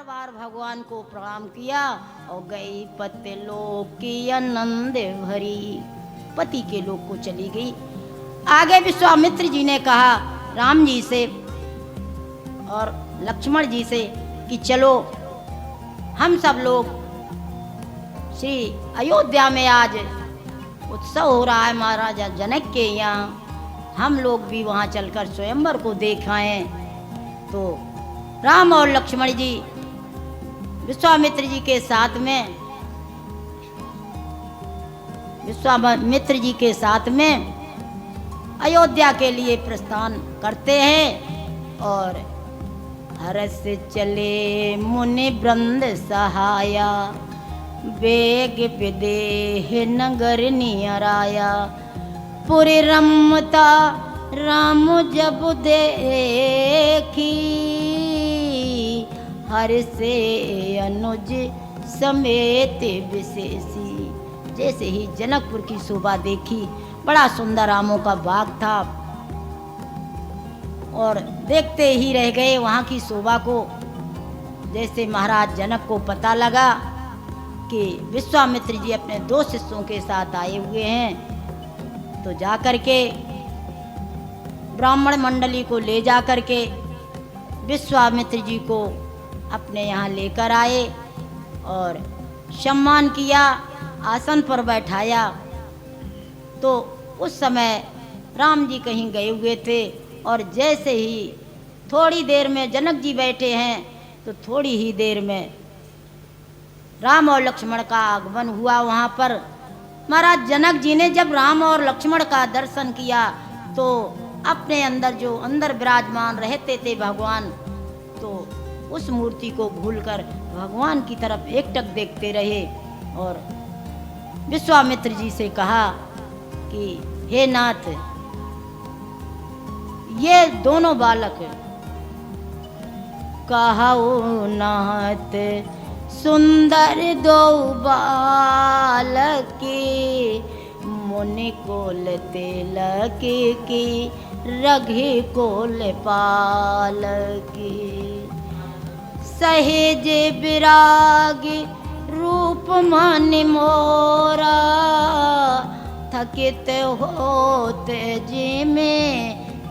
बार भगवान को प्रणाम किया और गई पति लोक की आनंद भरी, पति के लोक को चली गई। आगे विश्वामित्र जी ने कहा राम जी से और लक्ष्मण जी से कि चलो हम सब लोग श्री अयोध्या में आज उत्सव हो रहा है महाराजा जनक के यहाँ, हम लोग भी वहाँ चलकर स्वयंवर को देखाएं। तो राम और लक्ष्मण जी विश्वामित्र जी के साथ में अयोध्या के लिए प्रस्थान करते हैं। और हर्ष चले मुनि वृंद सहाया, वेग विदेह नगर नियराया। पुरी रमता राम जब देखी, हर से अनुज समेत विशेषी। जैसे ही जनकपुर की शोभा देखी, बड़ा सुंदर आमों का बाग था और देखते ही रह गए वहाँ की शोभा को। जैसे महाराज जनक को पता लगा कि विश्वामित्र जी अपने 2 शिष्यों के साथ आए हुए हैं, तो जा कर के ब्राह्मण मंडली को ले जा कर के विश्वामित्र जी को अपने यहाँ लेकर आए और सम्मान किया, आसन पर बैठाया। तो उस समय राम जी कहीं गए हुए थे और जैसे ही थोड़ी देर में जनक जी बैठे हैं, तो थोड़ी ही देर में राम और लक्ष्मण का आगमन हुआ वहाँ पर। महाराज जनक जी ने जब राम और लक्ष्मण का दर्शन किया तो अपने अंदर जो अंदर विराजमान रहते थे भगवान, तो उस मूर्ति को भूलकर भगवान की तरफ एकटक देखते रहे और विश्वामित्र जी से कहा कि हे नाथ, ये दोनों बालक कहो नाथ सुंदर 2 बालक, मुनि कोल तिलक की रघि कोल पालक। सहेज विराग रूप मन मोरा, थकित होत जी में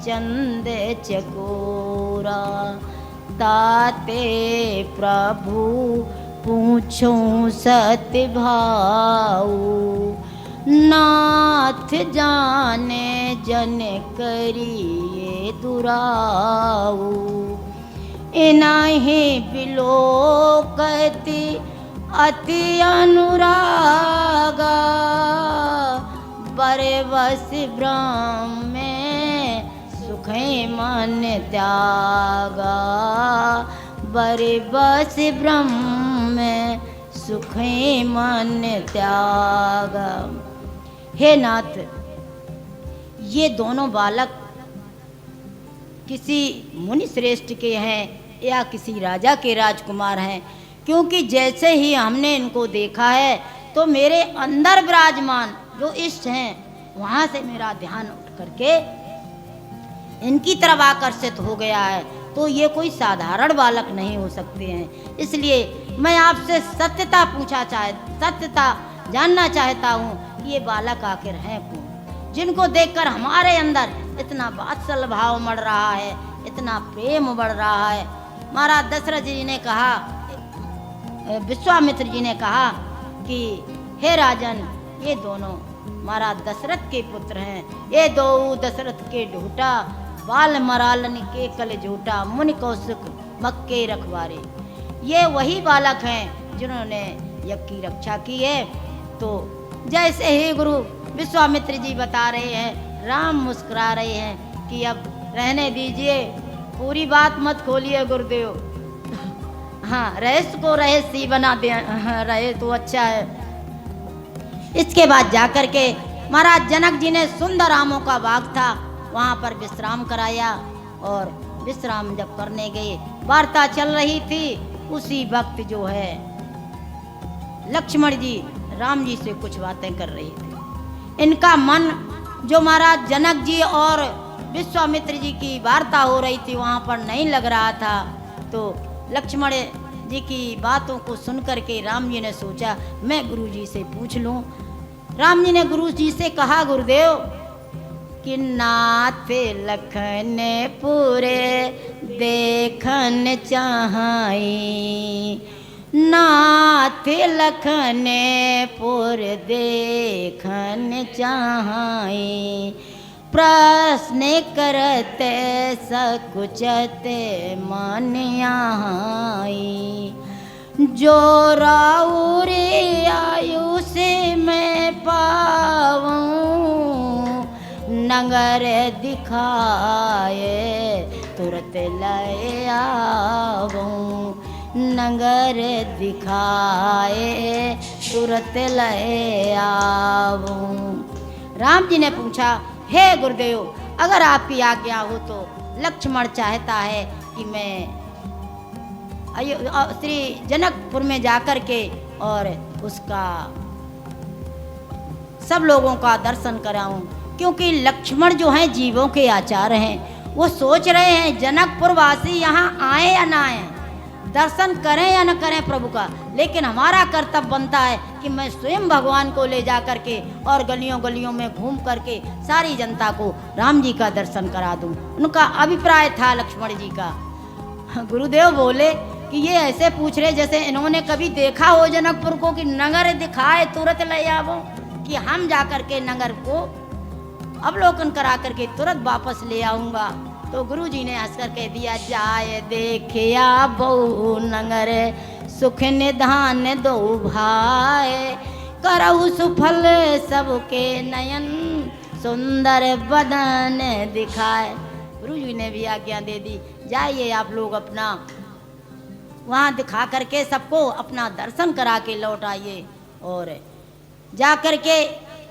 चंद चकोरा। ताते प्रभु पूछूं सत्य भाऊ, नाथ जाने जन करिए दुराऊ। इनाही बिलोकति अति अनुरागा, बरे बस ब्रह्म में सुख मन त्यागा। बरे बस ब्रह्म में सुख मन त्यागा। हे नाथ, ये दोनों बालक किसी मुनि श्रेष्ठ के हैं या किसी राजा के राजकुमार हैं, क्योंकि जैसे ही हमने इनको देखा है तो मेरे अंदर विराजमान जो इष्ट हैं वहाँ से मेरा ध्यान उठ करके इनकी तरफ आकर्षित हो गया है। तो ये कोई साधारण बालक नहीं हो सकते हैं। इसलिए मैं आपसे सत्यता जानना चाहता हूँ कि ये बालक आखिर हैं कौन, जिनको देखकर हमारे अंदर इतना वात्सल्य भाव बढ़ रहा है, इतना प्रेम बढ़ रहा है। महाराज दशरथ जी ने कहा, विश्वामित्र जी ने कहा कि हे राजन, ये दोनों महाराज दशरथ के पुत्र हैं। ये 2 दशरथ के ढूटा, बाल मरालन के कल झूठा, मुनि कौशिक मक्के रखवारे। ये वही बालक हैं जिन्होंने यज्ञ की रक्षा की है। तो जैसे ही गुरु विश्वामित्र जी बता रहे हैं, राम मुस्कुरा रहे हैं कि अब रहने दीजिए, पूरी बात मत खोलिए गुरुदेव। हाँ, रहस्य को रहस्य ही बना दे रहे तो अच्छा है। इसके बाद जाकर के महाराज जनक जी ने सुंदर आमों का बाग था, वहाँ पर विश्राम कराया। और विश्राम जब करने गए, वार्ता चल रही थी, उसी वक्त जो है लक्ष्मण जी राम जी से कुछ बातें कर रहे थे। इनका मन जो महाराज जनक जी और विश्वामित्र जी की वार्ता हो रही थी वहाँ पर नहीं लग रहा था। तो लक्ष्मण जी की बातों को सुन करके राम जी ने सोचा मैं गुरु जी से पूछ लूं। राम जी ने गुरु जी से कहा गुरुदेव कि नाथ लखन पूरे देखन चाहाई, नाथ लखन पुर देखन चाहाई, प्रश्न करते सकुचते मन आई, जो राउरी आयु से मैं पाऊं, नगर दिखाए तुरंत ले आवूं, नगर दिखाए तुरंत ले आवूं। राम जी ने पूछा हे गुरुदेव अगर आपकी आज्ञा हो तो लक्ष्मण चाहता है कि मैं श्री जनकपुर में जाकर के और उसका सब लोगों का दर्शन कराऊं, क्योंकि लक्ष्मण जो हैं जीवों के आचार्य हैं। वो सोच रहे हैं जनकपुर वासी यहाँ आए या ना आए, दर्शन करें या न करें प्रभु का, लेकिन हमारा कर्तव्य बनता है कि मैं स्वयं भगवान को ले जा करके और गलियों गलियों में घूम करके सारी जनता को राम जी का दर्शन करा दूं। उनका अभिप्राय था लक्ष्मण जी का। गुरुदेव बोले कि ये ऐसे पूछ रहे जैसे इन्होंने कभी देखा हो जनकपुर को कि नगर दिखाए तुरंत ले आवो, कि हम जा करके नगर को अवलोकन करा करके तुरंत वापस ले आऊँगा। तो गुरु जी ने हंस कर कह दिया जाए देखिया बहु नगर सुख निधान दो भाई, करहु सुफल सबके नयन सुंदर बदन दिखाए। गुरु जी ने भी आज्ञा दे दी जाइए आप लोग अपना वहाँ दिखा करके सबको अपना दर्शन करा के लौट आइए। और जा कर के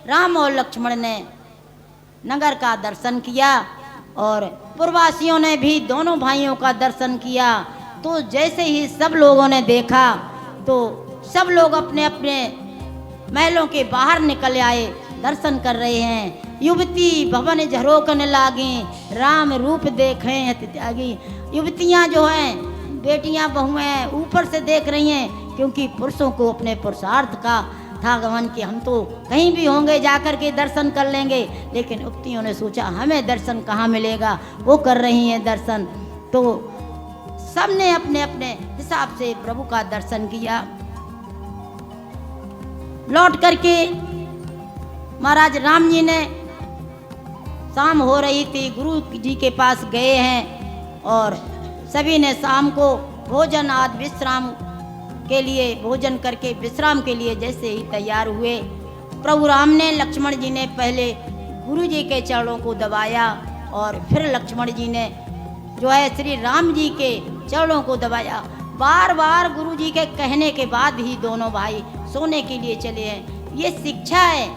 राम और लक्ष्मण ने नगर का दर्शन किया और पूर्ववासियों ने भी दोनों भाइयों का दर्शन किया। तो जैसे ही सब लोगों ने देखा तो सब लोग अपने अपने महलों के बाहर निकल आए, दर्शन कर रहे हैं। युवती भवन झरोकन लागी, राम रूप देखें अति त्यागी। युवतियाँ जो हैं बेटियाँ बहुएं ऊपर से देख रही हैं, क्योंकि पुरुषों को अपने पुरुषार्थ का था गमन कि हम तो कहीं भी होंगे जाकर के दर्शन कर लेंगे, लेकिन युवतियों ने सोचा हमें दर्शन कहाँ मिलेगा, वो कर रही हैं दर्शन। तो सबने अपने अपने हिसाब से प्रभु का दर्शन किया। लौट करके महाराज राम जी ने शाम हो रही थी, गुरु जी के पास गए हैं और सभी ने शाम को भोजन आदि विश्राम के लिए भोजन करके विश्राम के लिए जैसे ही तैयार हुए, प्रभु राम ने लक्ष्मण जी ने पहले गुरु जी के चरणों को दबाया और फिर लक्ष्मण जी ने जो है श्री राम जी के चरणों को दबाया। बार बार गुरु जी के कहने के बाद ही दोनों भाई सोने के लिए चले हैं। ये शिक्षा है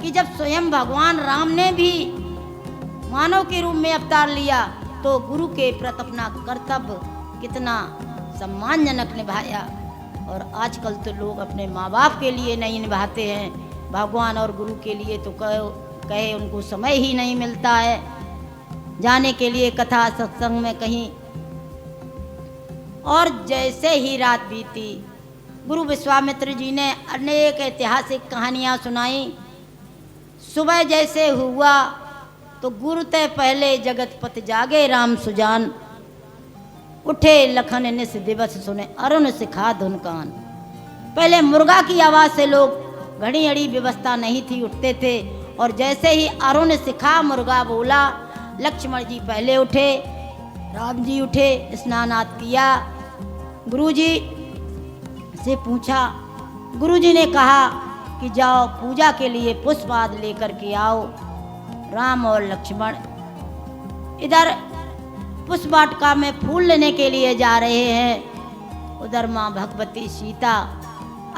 कि जब स्वयं भगवान राम ने भी मानव के रूप में अवतार लिया तो गुरु के प्रति अपना कर्तव्य कितना सम्मानजनक निभाया। और आजकल तो लोग अपने माँ बाप के लिए नहीं निभाते हैं, भगवान और गुरु के लिए तो कहे उनको समय ही नहीं मिलता है जाने के लिए कथा सत्संग में कहीं। और जैसे ही रात बीती, गुरु विश्वामित्र जी ने अनेक ऐतिहासिक कहानियाँ सुनाई। सुबह जैसे हुआ तो गुरु ते पहले जगतपति जागे राम सुजान, उठे लखन निस दिवस सुने अरुण सिखा धुन कान। पहले मुर्गा की आवाज़ से लोग घड़ी अड़ी व्यवस्था नहीं थी उठते थे, और जैसे ही अरुण सिखा मुर्गा बोला लक्ष्मण जी पहले उठे, राम जी उठे, स्नान आदि किया। गुरुजी से पूछा, गुरुजी ने कहा कि जाओ पूजा के लिए पुष्प आदि लेकर के आओ। राम और लक्ष्मण इधर पुष्प वाटिका में फूल लेने के लिए जा रहे हैं, उधर माँ भगवती सीता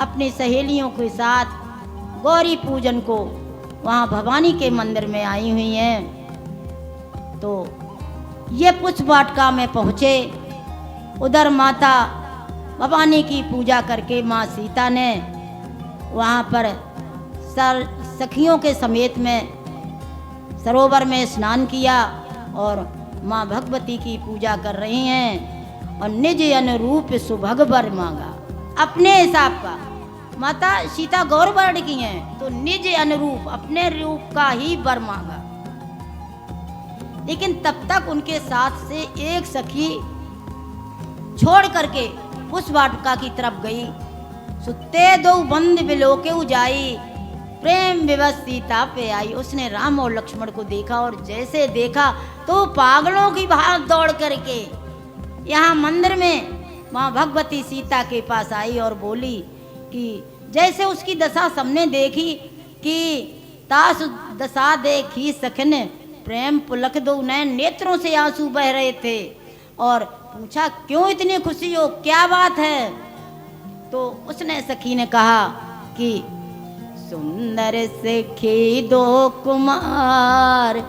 अपनी सहेलियों के साथ गौरी पूजन को वहाँ भवानी के मंदिर में आई हुई हैं। तो ये पुष्प वाटिका में पहुँचे, उधर माता भवानी की पूजा करके माँ सीता ने वहाँ पर सखियों के समेत में सरोवर में स्नान किया और माँ भगवती की पूजा कर रही हैं। और निज अनुरूप सुभग वर मांगा। अपने हिसाब का, माता सीता गौर वर्ण की हैं तो निज अनुरूप अपने रूप का ही वर मांगा। लेकिन तब तक उनके साथ से एक सखी छोड़ करके उस वाटिका की तरफ गई। सुते दो बंद बिलोके उजाई, प्रेम विवश सीता पे आई। उसने राम और लक्ष्मण को देखा और जैसे देखा तो पागलों की भाग दौड़ करके यहाँ मंदिर में माँ भगवती सीता के पास आई और बोली कि जैसे उसकी दशा सबने देखी कि तास दशा देखी सखन प्रेम पुलक दो नयन, नेत्रों से आंसू बह रहे थे। और पूछा क्यों इतनी खुशी हो, क्या बात है? तो उसने सखी ने कहा कि सुंदर सखी दो कुमार,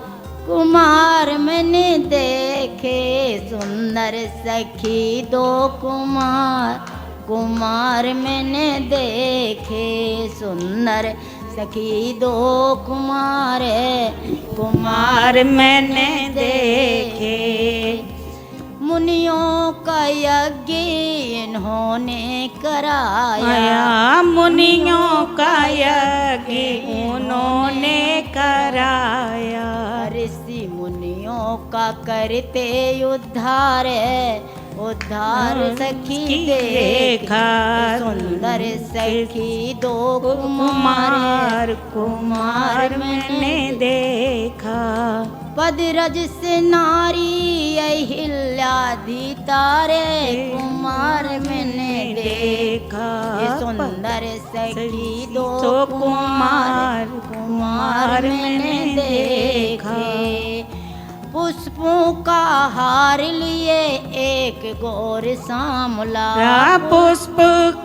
कुमार मैंने देखे। सुंदर सखी दो कुमार, कुमार मैंने देखे। सुंदर सखी दो कुमार, कुमार मैंने देखे। मुनियों का यज्ञ इन्होंने कराया, मुनियों का यज्ञ उन्होंने कराया। ऋषि मुनियों का करते उद्धार, उद्धार सखी देखा। सुंदर सखी दो कुमार, कुमार मैंने देखा। पद रज से नारी अहिल्याधि तारे, कुमार मैंने देखा। सुंदर सखी दो कुमार, कुमार मैंने देखे। पुष्पों का हार लिए एक गोर सांवला, पुष्प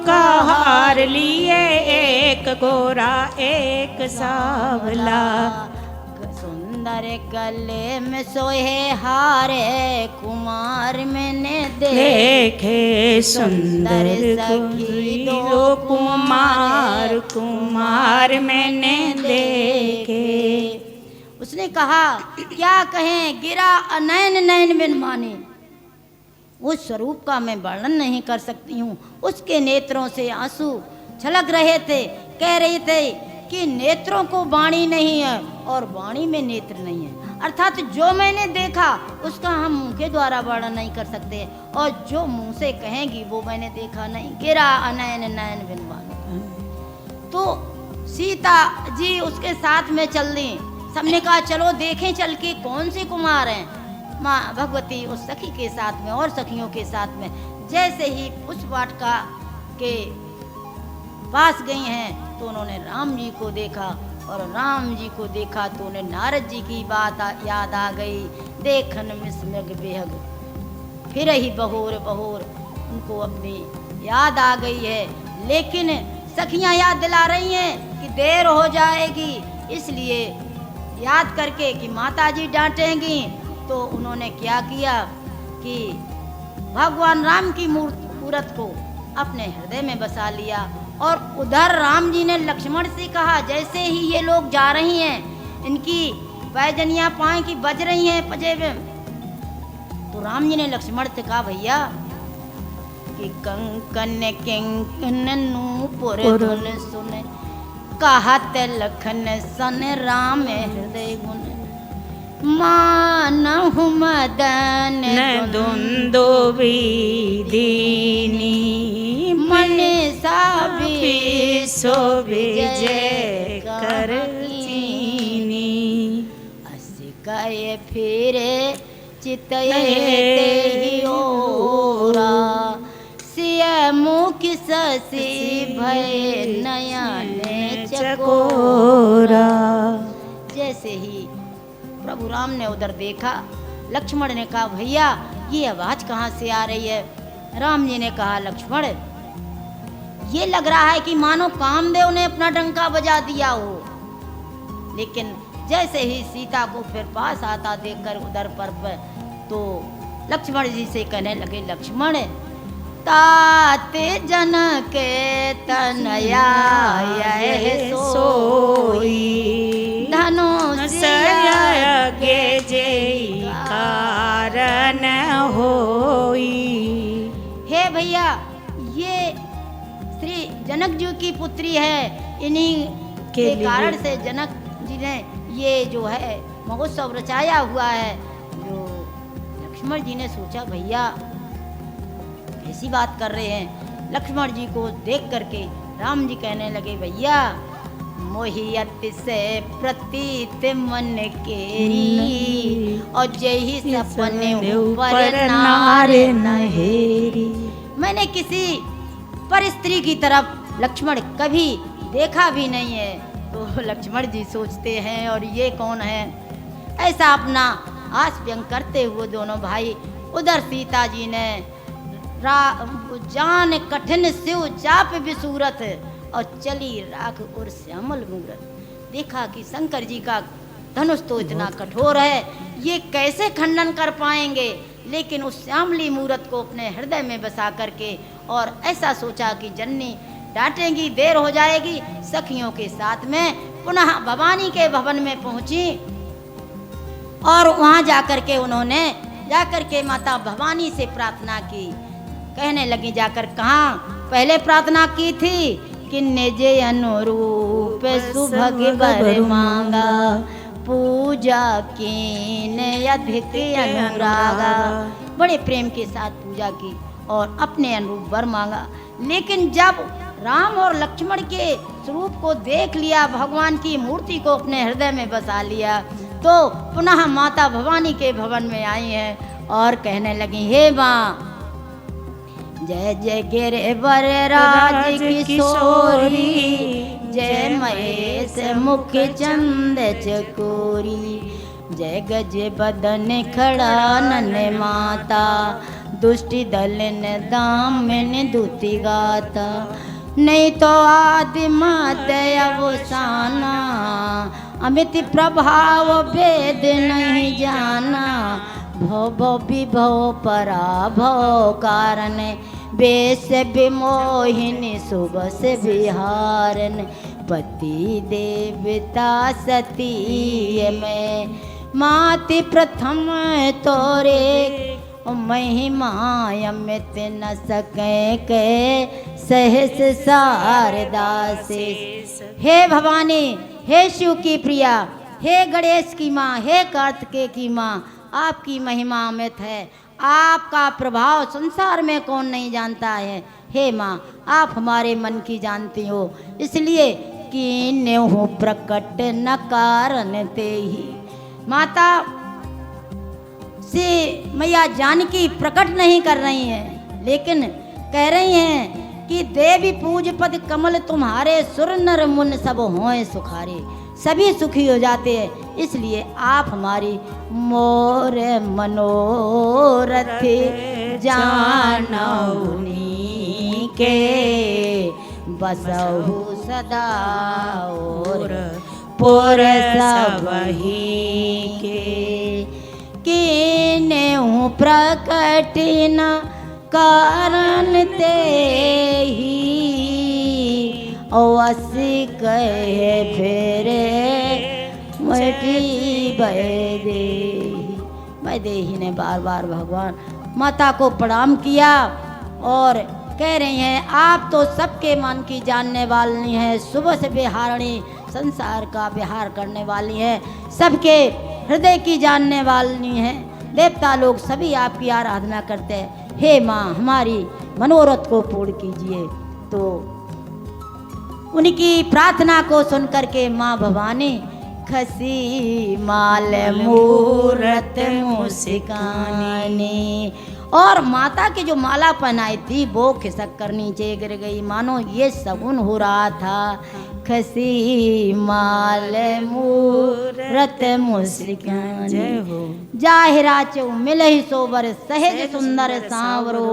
का हार लिए एक गोरा एक सांवला। सुंदर गले में सोहे हारे, कुमार मैंने देखे। सुंदर सखी दो कुमार, कुमार मैंने देखे। उसने कहा क्या कहें, गिरा अनयन नयन बिन माने। उस स्वरूप का मैं वर्णन नहीं कर सकती हूँ। उसके नेत्रों से आंसू छलक रहे थे। कह रहे थे कि नेत्रों को वाणी नहीं है और वाणी में नेत्र नहीं है। अर्थात जो मैंने देखा उसका हम मुंह के द्वारा वर्णन नहीं कर सकते, और जो मुंह से कहेंगी वो मैंने देखा नहीं। गिरा अनयन नयन बिन माने। तो सीता जी उसके साथ में चल दी। सबने कहा चलो देखें चल के कौन से कुमार हैं। माँ भगवती उस सखी के साथ में और सखियों के साथ में जैसे ही उस वाटिका के पास गई हैं तो उन्होंने राम जी को देखा, और राम जी को देखा तो उन्हें नारद जी की बात याद आ गई। देखन मिसमग बेहग फिर ही बहोर बहोर, उनको अपनी याद आ गई है। लेकिन सखियां याद दिला रही हैं कि देर हो जाएगी, इसलिए याद करके कि माताजी डांटेंगी। तो उन्होंने क्या किया कि भगवान राम की मूर्त को अपने हृदय में बसा लिया। और उधर राम जी ने लक्ष्मण से कहा, जैसे ही ये लोग जा रही हैं, इनकी पैजनियां पाएं की बज रही हैं पजेब, तो राम जी ने लक्ष्मण से कहा भैया कि कंकन किंकन नूपुर धुन सुन, कहत लखन सन राम हृदय गुण। मानहु मदन दुंदुभी दीनी, मन साबी विजय कर चीनी। अस कहे फिरे चितये ते ओरा, सिय मुख ससी भय नयन चकोरा। जैसे ही प्रभु राम ने उधर देखा, लक्ष्मण ने कहा भैया ये आवाज कहाँ से आ रही है। राम जी ने कहा लक्ष्मण ये लग रहा है कि मानो कामदेव ने अपना डंका बजा दिया हो। लेकिन जैसे ही सीता को फिर पास आता देखकर उधर पर तो लक्ष्मण जी से कहने लगे, लक्ष्मण तात जनक तनया सोई, धनुष के जय कारण होई। भैया ये श्री जनक जी की पुत्री है, इन्हीं के कारण से जनक जी ने ये जो है महोत्सव रचाया हुआ है। जो लक्ष्मण जी ने सोचा भैया ऐसी बात कर रहे हैं। लक्ष्मण जी को देख करके राम जी कहने लगे भैया मोहियत से प्रतीत मन केरी और जही सपने ऊपर नारे नहेरी। मैंने किसी पर स्त्री की तरफ लक्ष्मण कभी देखा भी नहीं है। तो लक्ष्मण जी सोचते हैं और ये कौन है, ऐसा अपना आस व्यंग करते हुए दोनों भाई उधर सीता जी ने जान कठिन शिव चाप विसूरत और चली राख और श्यामल मूरत। देखा कि शंकर जी का धनुष तो इतना कठोर है, ये कैसे खंडन कर पाएंगे, लेकिन उस श्यामली मूरत को अपने हृदय में बसा करके और ऐसा सोचा कि जननी डांटेंगी, देर हो जाएगी। सखियों के साथ में पुनः भवानी के भवन में पहुंची और वहां जाकर के उन्होंने जाकर के माता भवानी से प्रार्थना की। कहने लगी जाकर कहाँ पहले प्रार्थना की थी कि निज अनुरूप सुभग वर मांगा पूजा कीन अधिक अनुरागा। बड़े प्रेम के साथ पूजा की और अपने अनुरूप वर मांगा। लेकिन जब राम और लक्ष्मण के स्वरूप को देख लिया, भगवान की मूर्ति को अपने हृदय में बसा लिया, तो पुनः माता भवानी के भवन में आई हैं और कहने लगी हे माँ जय जय गिरिवर राज किशोरी जय महेश मुख चंद चकोरी जय गज बदन खड़ा नन माता दुष्टि दलन दामिन दुति गाता नहीं तो आदि माते अवसाना अमित प्रभाव भेद नहीं जाना भव विभव पराभव कारण बेस विमोहिनी सुबह से विहारन पति देवता सती में माति प्रथम तोरे महिमा अमित न सके के सहस सारदासे। हे भवानी, हे शिव की प्रिया, हे गणेश की माँ, हे कार्तिकेय की माँ, आपकी महिमा अमित है, आपका प्रभाव संसार में कौन नहीं जानता है। हे माँ, आप हमारे मन की जानती हो, इसलिए कि नेहु प्रकट न कारण ते ही। माता से मैया जानकी प्रकट नहीं कर रही हैं, लेकिन कह रही हैं कि देवी पूज पद कमल तुम्हारे सुर नर मुन सब होए सुखारे, सभी सुखी हो जाते हैं, इसलिए आप हमारी मोर मनोरथ जानौनी के बसहु सदा और पुर सबही के किन्हु प्रकट न कारण ते ही अवश्य कहे फेरे मटी वैदेही ने बार बार भगवान माता को प्रणाम किया और कह रही हैं आप तो सबके मन की जानने वाली हैं, सुबह से विहारणी संसार का विहार करने वाली हैं, सबके हृदय की जानने वाली हैं, देवता लोग सभी आपकी आराधना करते हैं। हे माँ, हमारी मनोरथ को पूर्ण कीजिए। तो उनकी प्रार्थना को सुनकर के माँ भवानी खसी माल मूरत मुस्कानी और माता की जो माला पहनाई थी वो खिसक कर नीचे गिर गई, मानो ये सगुन हो रहा था। खसी माल मूरत मुस्कानी जाहिरा चौ मिलहि सोबर सहज सुंदर सांवरो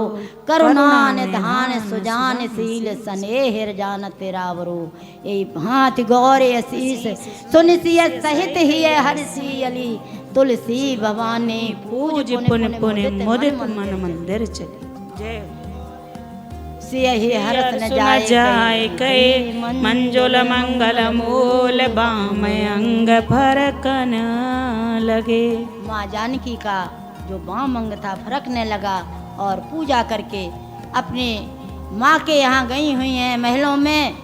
करुणा निधान सुजान शील स्नेहिर जान तेरावरो ए भांति गौरे असीस सुनिसिय सहित ही हर्षी अली तुलसी भवानी पूज पुन पुन मुदित मन मंदिर चली। जय सियहि हरत न जाए कई मंजुल मंगल मूल बाम अंग फरकन लगे। माँ जानकी का जो बाम अंग था फरकने लगा और पूजा करके अपनी माँ के यहाँ गई हुई हैं महलों में।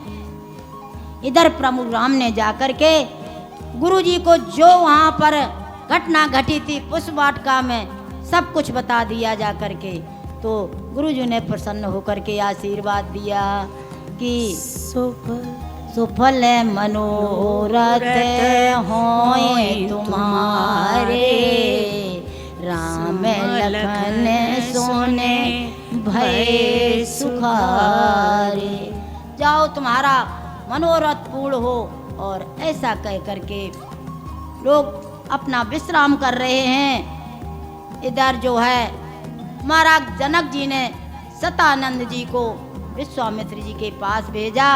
इधर प्रभु राम ने जाकर के गुरु जी को जो वहाँ पर घटना घटी थी पुष्प वाटिका में सब कुछ बता दिया जा करके। तो गुरु जी ने प्रसन्न होकर के आशीर्वाद दिया कि सुफल मनोरथ होए तुम्हारे, राम लखन सोने भय सुखारे। जाओ तुम्हारा मनोरथ पूर्ण हो। और ऐसा कह करके लोग अपना विश्राम कर रहे हैं। इधर जो है महाराज जनक जी ने सतानंद जी को विश्वामित्र जी के पास भेजा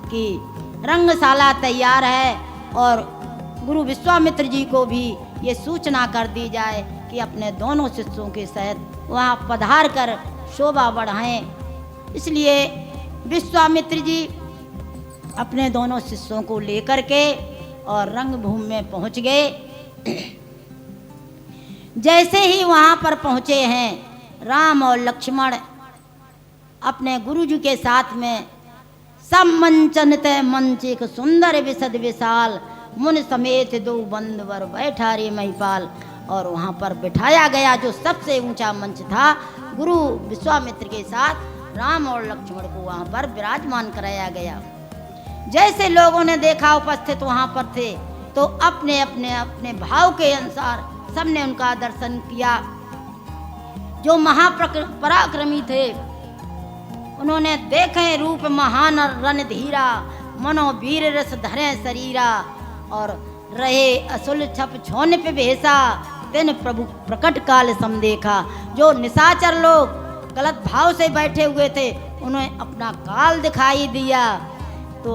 कि रंगशाला तैयार है और गुरु विश्वामित्र जी को भी ये सूचना कर दी जाए कि अपने दोनों शिष्यों के सहित वहाँ पधार कर शोभा बढ़ाएं। इसलिए विश्वामित्र जी अपने दोनों शिष्यों को लेकर के और रंगभूमि में पहुँच गए। जैसे ही वहाँ पर पहुँचे हैं राम और लक्ष्मण अपने गुरुजी के साथ में सब मंचन तय मंच एक सुंदर विशद विशाल, मुन समेत दो बंदवर बैठा रे महिपाल। और वहाँ पर बिठाया गया जो सबसे ऊंचा मंच था, गुरु विश्वामित्र के साथ राम और लक्ष्मण को वहाँ पर विराजमान कराया गया। जैसे लोगों ने देखा उपस्थित वहाँ पर थे तो अपने अपने अपने भाव के अनुसार सबने उनका दर्शन किया। जो महापराक्रमी थे उन्होंने देखे रूप महान रणधीरा, मनोवीर रस धरे शरीरा। और रहे असुल छप छोन पे भेसा, तेन प्रभु प्रकट काल सम देखा। जो निशाचर लोग गलत भाव से बैठे हुए थे उन्हें अपना काल दिखाई दिया। तो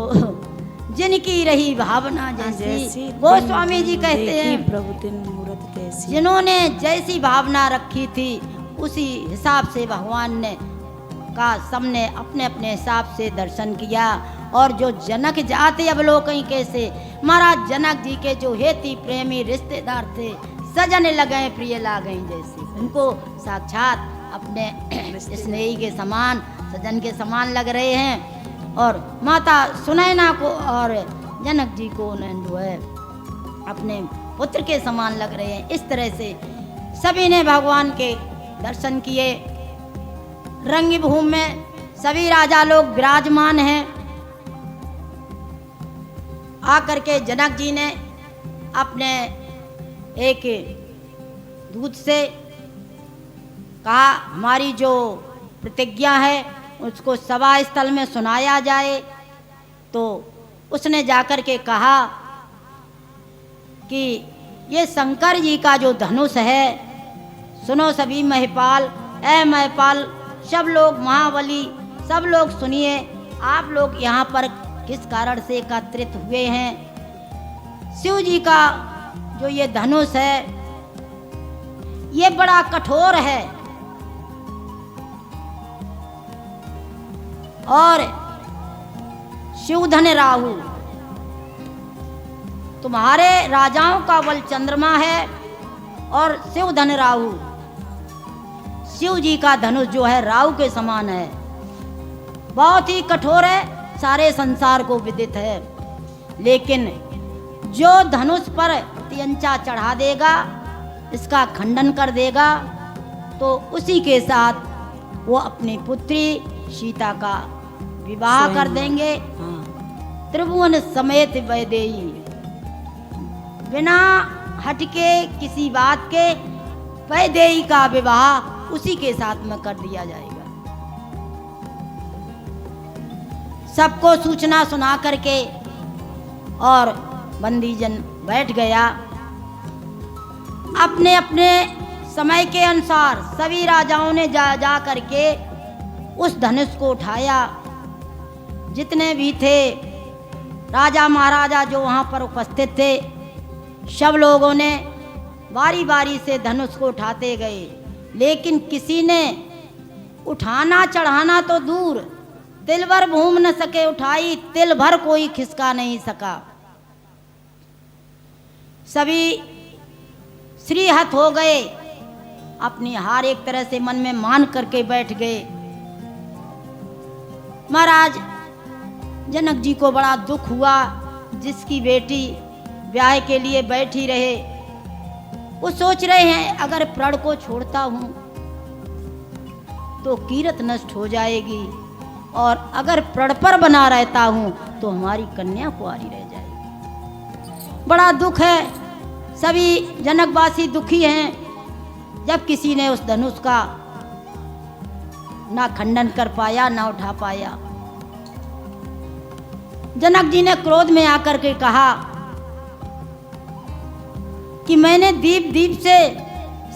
जिनकी रही भावना जैसी, गोस्वामी जी कहते हैं प्रभु तिन मूरत कैसी, जिन्होंने जैसी भावना रखी थी उसी हिसाब से भगवान ने का सबने अपने अपने हिसाब से दर्शन किया। और जो जनक जाते अवलोकन कैसे, महाराज जनक जी के जो हेती प्रेमी रिश्तेदार थे, सजन लगे प्रिय लागें जैसे, उनको साक्षात अपने स्नेही के समान, सजन के समान लग रहे हैं। और माता सुनैना को और जनक जी को जो है अपने पुत्र के समान लग रहे हैं। इस तरह से सभी ने भगवान के दर्शन किए। रंगभूमि में सभी राजा लोग विराजमान हैं। आकर के जनक जी ने अपने एक दूत से कहा हमारी जो प्रतिज्ञा है उसको सभा स्थल में सुनाया जाए। तो उसने जाकर के कहा कि ये शंकर जी का जो धनुष है, सुनो सभी महिपाल, ऐ महिपाल सब लोग, महाबली सब लोग सुनिए, आप लोग यहाँ पर किस कारण से एकत्रित हुए हैं। शिव जी का जो ये धनुष है ये बड़ा कठोर है और शिवधन राहु तुम्हारे राजाओं का बल चंद्रमा है और शिवधन राहु, शिव जी का धनुष जो है राहु के समान है, बहुत ही कठोर है, सारे संसार को विदित है। लेकिन जो धनुष पर त्यंचा चढ़ा देगा, इसका खंडन कर देगा, तो उसी के साथ वो अपनी पुत्री सीता का विवाह कर देंगे। त्रिभुवन समेत वैदेही, बिना हटके किसी बात के वैदेही का विवाह उसी के साथ में कर दिया जाएगा। सबको सूचना सुना करके और बंदीजन बैठ गया। अपने अपने समय के अनुसार सभी राजाओं ने जा करके उस धनुष को उठाया। जितने भी थे राजा महाराजा जो वहाँ पर उपस्थित थे, सब लोगों ने बारी बारी से धनुष को उठाते गए, लेकिन किसी ने उठाना चढ़ाना तो दूर, तिल भर भूम न सके उठाई, तिल भर कोई खिसका नहीं सका। सभी श्रीहत हो गए, अपनी हार एक तरह से मन में मान करके बैठ गए। महाराज जनक जी को बड़ा दुख हुआ, जिसकी बेटी ब्याह के लिए बैठी रहे, वो सोच रहे हैं अगर प्रण को छोड़ता हूं तो कीरत नष्ट हो जाएगी, और अगर प्रण पर बना रहता हूं तो हमारी कन्या कुंवारी रह जाएगी। बड़ा दुख है, सभी जनकवासी दुखी हैं। जब किसी ने उस धनुष का ना खंडन कर पाया, ना उठा पाया, जनक जी ने क्रोध में आकर के कहा कि मैंने दीप दीप से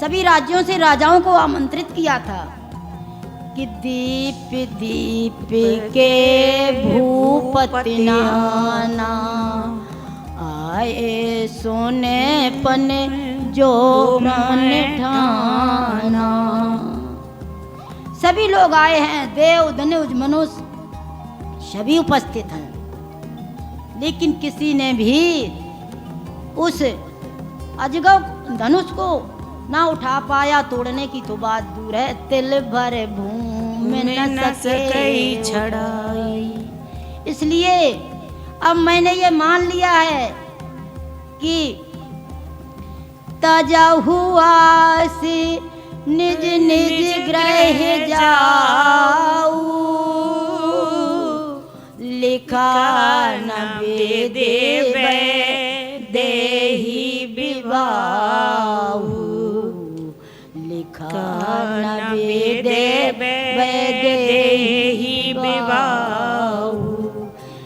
सभी राज्यों से राजाओं को आमंत्रित किया था कि दीप दीप के भूपति नाना आए सोने पने जो मन ठाना। सभी लोग आए हैं, देव धनुष मनुष्य सभी उपस्थित हैं, लेकिन किसी ने भी उस अजगर धनुष को ना उठा पाया। तोड़ने की तो बात दूर है, तिल भर भूमि न सके छड़ाई। इसलिए अब मैंने ये मान लिया है कि ताजा हुआ से निज निज ग्रह जाऊ, लिखा न वेदे देही विवाहु, लिखा न वेदे देही विवाहु।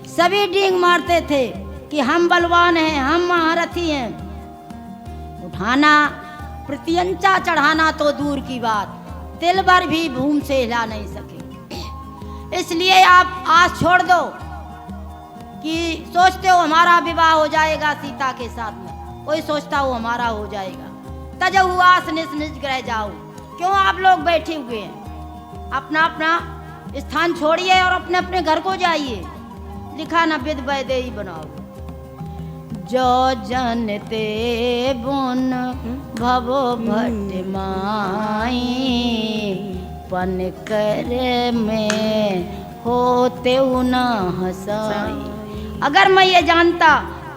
सभी डींग मारते थे कि हम बलवान हैं, हम महारथी हैं। उठाना, प्रत्यंचा चढ़ाना तो दूर की बात, तिल भर भी भूमि से हिला नहीं सके। इसलिए आप आस छोड़ दो कि सोचते हो हमारा विवाह हो जाएगा सीता के साथ में, कोई सोचता हो हमारा हो जाएगा। तजहु आस निज निज ग्रह जाओ। क्यों आप लोग बैठे हुए हैं? अपना अपना स्थान छोड़िए और अपने अपने घर को जाइए। लिखा न विद वैदेही बनाओ। जो जनते बुन भवो भट्ट माई, पन कर में होते न हंसाई। अगर मैं ये जानता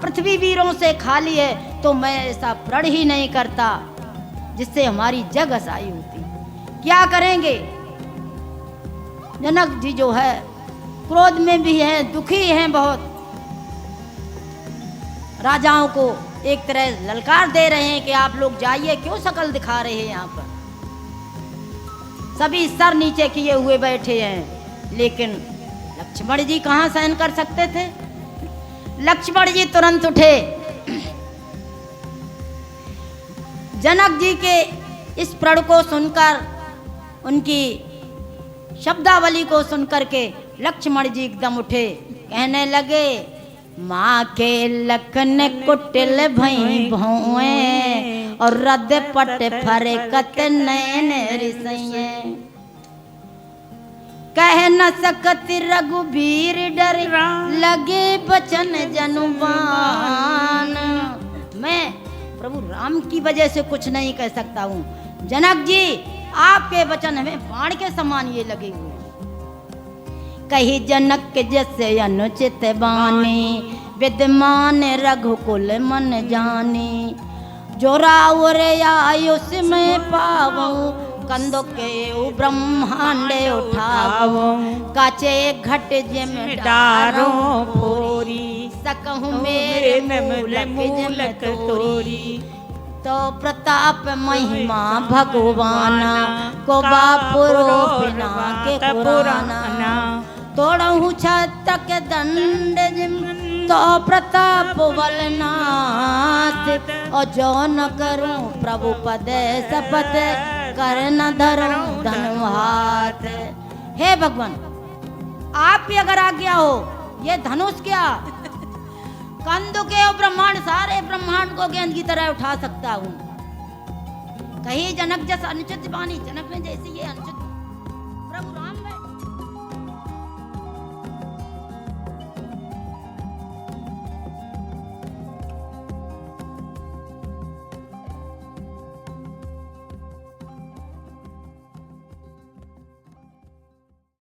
पृथ्वी वीरों से खाली है तो मैं ऐसा प्रण ही नहीं करता जिससे हमारी जग हसाई होती। क्या करेंगे? जनक जी जो है क्रोध में भी हैं, दुखी हैं बहुत। राजाओं को एक तरह ललकार दे रहे हैं कि आप लोग जाइए, क्यों शकल दिखा रहे हैं यहाँ पर। सभी सर नीचे किए हुए बैठे हैं, लेकिन लक्ष्मण जी कहाँ सहन कर सकते थे। लक्ष्मण जी तुरंत उठे। जनक जी के इस प्रण को सुनकर, उनकी शब्दावली को सुनकर के लक्ष्मण जी एकदम उठे, कहने लगे माँ के लखन कुटिल भई भौए, और रद पट फरे कत नैन रिसैये। कह न सकत रघुबीर डर, लगे बचन जनुबान। मैं प्रभु राम की वजह से कुछ नहीं कह सकता हूँ। जनक जी आपके वचन हमें बाण के समान ये लगे हुए। कही जनक के जैसे अनुचित बानी, विद्यमान रघुकुल मन जानी। जो राउर आयुष में पावो, कंदो के ब्रह्मांड उठावो। काचे घट जिम डारो फोरी, सकहु मेरे मूलक तोरी। तो प्रताप महिमा भगवाना, को बापुरो बिना के पुराना। तोड़हु छतक दंड जिम, तो प्रताप बलनाथ। और जो न करूं प्रभु पद शपथ, कर न धरूं धनुहाथ। हे भगवान, आपकी अगर आज्ञा हो, ये धनुष क्या कंदु के और ब्रह्मांड, सारे ब्रह्मांड को गेंद की तरह उठा सकता हूँ। कही जनक जैसा अनुचित बानी, जनक ने जैसे ये अनुचित